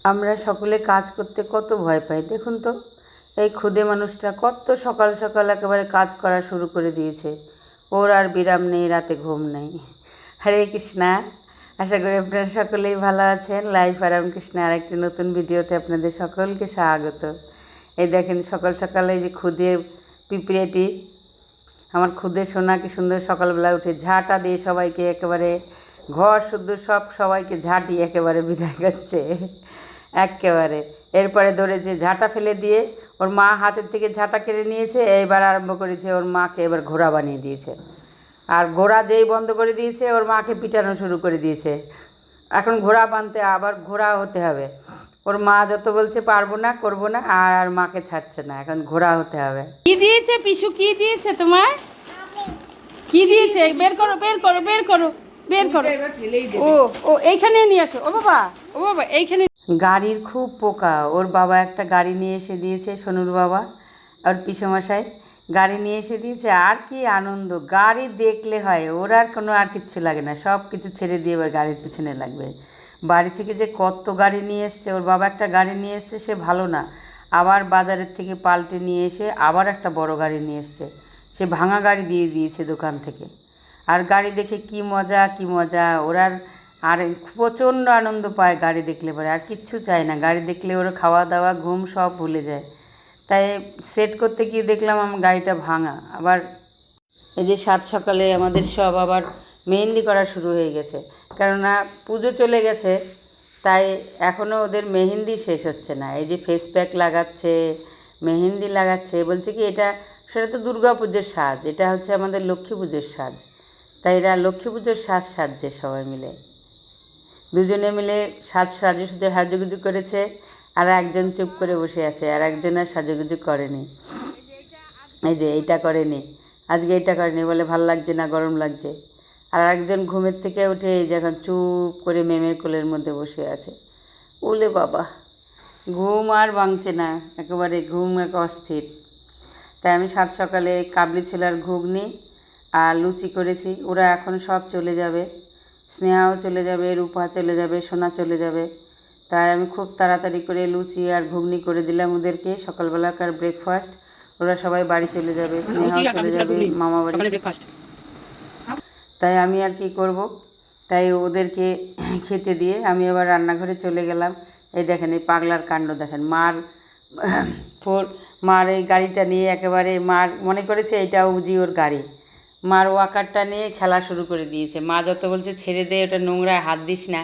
আমরা সকলে কাজ করতে কত ভয় পাই দেখুন তো। এই ক্ষুদে মানুষটা কত সকাল সকাল একেবারে কাজ করা শুরু করে দিয়েছে। ওর আর বিরাম নেই, রাতে ঘুম নেই। হরে কৃষ্ণা, আশা করি আপনারা সকলেই ভালো আছেন। লাইফ আর রামকৃষ্ণ আর একটি নতুন ভিডিওতে আপনাদের সকলকে স্বাগত। এই দেখেন সকাল সকালে যে ক্ষুদে পিঁপড়েটি, আমার ক্ষুদে সোনা কি সুন্দর সকালবেলা উঠে ঝাঁটা দিয়ে সবাইকে একেবারে ঘর শুদ্ধ সবাইকে ঝাঁটিয়ে একেবারে বিদায় করছে একেবারে। এরপরে ধরেছে ঝাঁটা ফেলে দিয়ে ওর মা হাতের থেকে ঝাঁটা কেড়ে নিয়েছে, এইবার আরম্ভ করেছে ওর মাকে এবার ঘোড়া বানিয়ে দিয়েছে। আর ঘোড়া যেই বন্ধ করে দিয়েছে ওর মাকে পিটানো শুরু করে দিয়েছে। এখন ঘোড়া বানতে আবার ঘোড়া হতে হবে। ওর মা যত বলছে পারবো না, করবো না, আর মাকে ছাড়ছে না, এখন ঘোড়া হতে হবে। কি দিয়েছে পিসু, কি দিয়েছে তোমার? কি দিয়েছে? বের করো বের করো বের করো বের করো। ও ও এইখানে নিয়ে আসো। ও বাবা এইখানে। গাড়ির খুব পোকা। ওর বাবা একটা গাড়ি নিয়ে এসে দিয়েছে, সোনুর বাবা ওর পিসেমশাই গাড়ি নিয়ে এসে দিয়েছে। আর কি আনন্দ, গাড়ি দেখলে হয়, ওর আর কোনো আর কিচ্ছু লাগে না, সব কিছু ছেড়ে দিয়ে এবার গাড়ির পিছনে লাগবে। বাড়ি থেকে যে কত গাড়ি নিয়ে এসছে, ওর বাবা একটা গাড়ি নিয়ে এসছে, সে ভালো না, আবার বাজারের থেকে পাল্টে নিয়ে এসে আবার একটা বড় গাড়ি নিয়ে এসছে। সে ভাঙা গাড়ি দিয়ে দিয়েছে দোকান থেকে। আর গাড়ি দেখে কি মজা কি মজা, ওরার আর প্রচণ্ড আনন্দ পায় গাড়ি দেখলে পরে, আর কিচ্ছু চায় না। গাড়ি দেখলে ওরা খাওয়া দাওয়া ঘুম সব ভুলে যায়। তাই সেট করতে গিয়ে দেখলাম আমার গাড়িটা ভাঙা। আবার এই যে সাত সকালে আমাদের সব আবার মেহেন্দি করা শুরু হয়ে গেছে, কেননা পুজো চলে গেছে, তাই এখনও ওদের মেহেন্দি শেষ হচ্ছে না। এই যে ফেস প্যাক লাগাচ্ছে, মেহেন্দি লাগাচ্ছে, বলছে কি এটা, সেটা তো দুর্গা পুজোর সাজ, এটা হচ্ছে আমাদের লক্ষ্মী পুজোর সাজ। তাই এরা লক্ষ্মী পুজোর সাজ সাজছে সবাই মিলে, দুজনে মিলে সাজুগুজু সাজুগুজু করেছে। আর একজন চুপ করে বসে আছে, আর একজন আর সাজুগুজু করেনি। এই যে এইটা করেনি, আজকে এইটা করেনি, বলে ভাল লাগছে না, গরম লাগছে। আর একজন ঘুমের থেকে উঠে এই যে এখন চুপ করে মেমের কোলের মধ্যে বসে আছে। ওলে বাবা, ঘুম আর ভাঙছে না, একেবারে ঘুম এক অস্থির। তাই আমি সাত সকালে কাবলি ছোলার ঘুগনি আর লুচি করেছি। ওরা এখন সব চলে যাবে, স্নেহাও চলে যাবে, রূপা চলে যাবে, সোনা চলে যাবে। তাই আমি খুব তাড়াতাড়ি করে লুচি আর ঘুগনি করে দিলাম ওদেরকে, সকালবেলাকার ব্রেকফাস্ট। ওরা সবাই বাড়ি চলে যাবে, স্নেহাও চলে যাবে মামা বাড়ি। তাই আমি আর কি করব, তাই ওদেরকে খেতে দিয়ে আমি আবার রান্নাঘরে চলে গেলাম। এই দেখেন এই পাগলার কাণ্ড দেখেন, মার এই গাড়িটা নিয়ে একেবারে, মার মনে করেছে এইটাও বুঝি ওর গাড়ি। মার ওয়াকারটা নিয়ে খেলা শুরু করে দিয়েছে। মা যত বলছে ছেড়ে দে, ওটা নোংরায় হাত দিস না,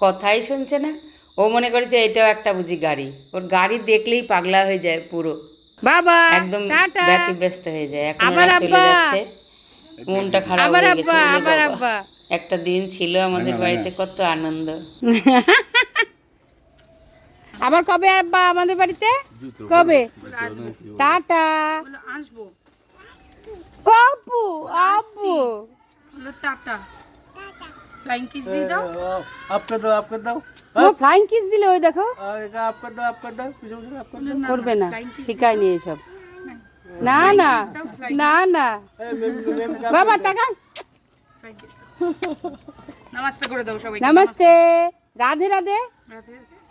কথাই শুনছে না। ও মনে করেছে এটাও একটা বুঝি গাড়ি। ওর গাড়ি দেখলেই পাগলা হয়ে যায় পুরো, বাবা একদম টাটা। ব্যতিব্যস্ত হয়ে যায়। এখন আবার ওরা চলে আব্বা, যাচ্ছে, মনটা খারাপ আবার হয়ে গেছে। আব্বা, ওলে আবার বাবা, আব্বা। একটা দিন ছিল আমাদের বাড়িতে কত আনন্দ। আবার কবে আব্বা আমাদের বাড়িতে? কবে? টাটা। আসবো। কপু আব্বু টাটা। ফ্লাইং কিস দিয়ে দাও। आपका दो आपका दो ও ফ্লাইং কিস দিলে, ওই দেখো आपका दो पीछे पीछे आपका दो করবে না, শিখায়নি এসব। না না না না বাবা টাকা। নমস্তে করে দাও সবাই। নমস্তে, রাধে রাধে,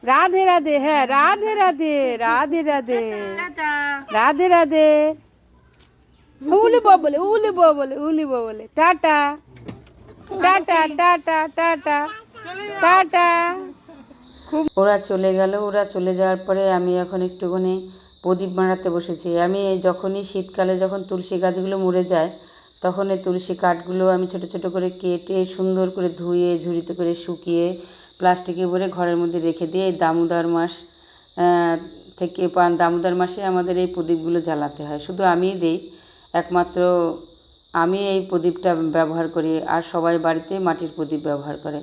রাধে রাধে, হ্যাঁ রাধে রাধে, রাধে রাধে, টাটা। রাধে রাধে। উলি বলে, উলি বলে, উলি বলে tata tata tata tata tata. ওরা চলে গেল। ওরা চলে যাওয়ার পরে আমি এখন একটুখানি প্রদীপ বানাতে বসেছি। আমি যখনই শীতকালে যখন তুলসী গাছগুলো মরে যায়, তখন এই তুলসী কাঠগুলো আমি ছোট ছোট করে কেটে সুন্দর করে ধুয়ে ঝুড়িতে করে শুকিয়ে প্লাস্টিকে ভরে ঘরের মধ্যে রেখে দিয়ে এই দামোদর মাস থেকে দামোদর মাসে আমাদের এই প্রদীপগুলো জ্বালাতে হয়। শুধু আমিই দিই, একমাত্র আমি এই প্রদীপটা ব্যবহার করি, আর সবাই বাড়িতে মাটির প্রদীপ ব্যবহার করে।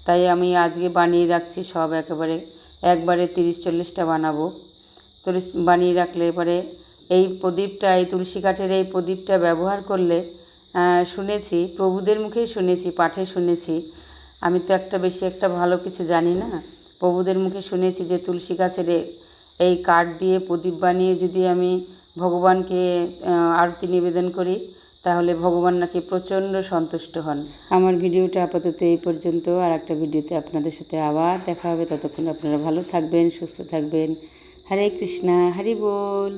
তাই আমি আজকে বানিয়ে রাখছি সব, একবারে 30-40টা বানাবো। বানিয়ে রাখলে এবারে এই প্রদীপটা, এই তুলসী কাঠের এই প্রদীপটা ব্যবহার করলে, শুনেছি প্রভুদের মুখেই শুনেছি, পাঠে শুনেছি, আমি তো বেশি একটা ভালো কিছু জানি না, প্রভুদের মুখে শুনেছি যে তুলসী গাছের এই কাঠ দিয়ে প্রদীপ বানিয়ে যদি আমি ভগবানকে আরতি নিবেদন করি, তাহলে ভগবান নাকি প্রচণ্ড সন্তুষ্ট হন। আমার ভিডিওটা আপাতত এই পর্যন্ত, আর একটা ভিডিওতে আপনাদের সাথে আবার দেখা হবে। ততক্ষণ আপনারা ভালো থাকবেন, সুস্থ থাকবেন। হরে কৃষ্ণা, হরি বল।